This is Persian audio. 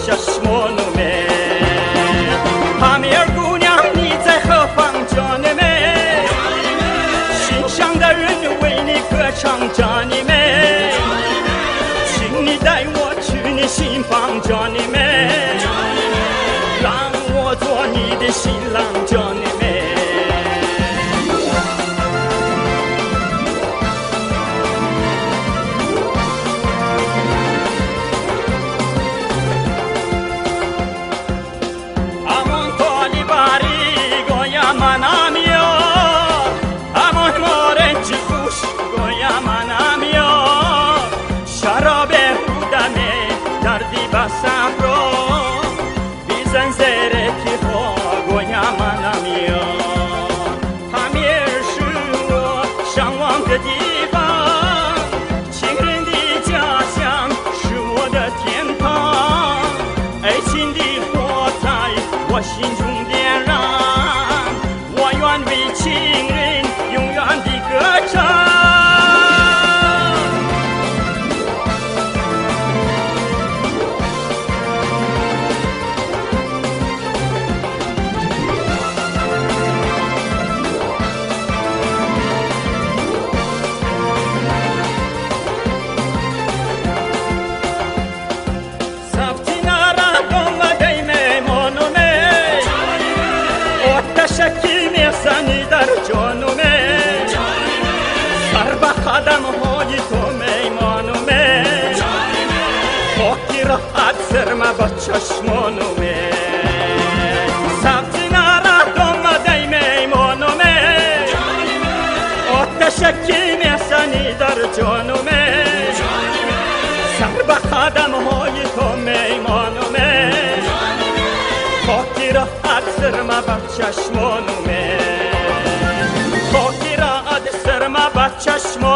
چشمانومه همه گونی زخفم جانمه شینشان درن وینی کچان جانمه چینی دای و چینی شینفام جانمه لان و زونی ده شینلان جانمه سرما با چشمانومه سبزی نردم دای میمانومه آتشکی میسنی در جانومه سر به قدم های تو میمانومه خاکی را اد سرما با چشمانومه خاکی را اد سرما با چشمانومه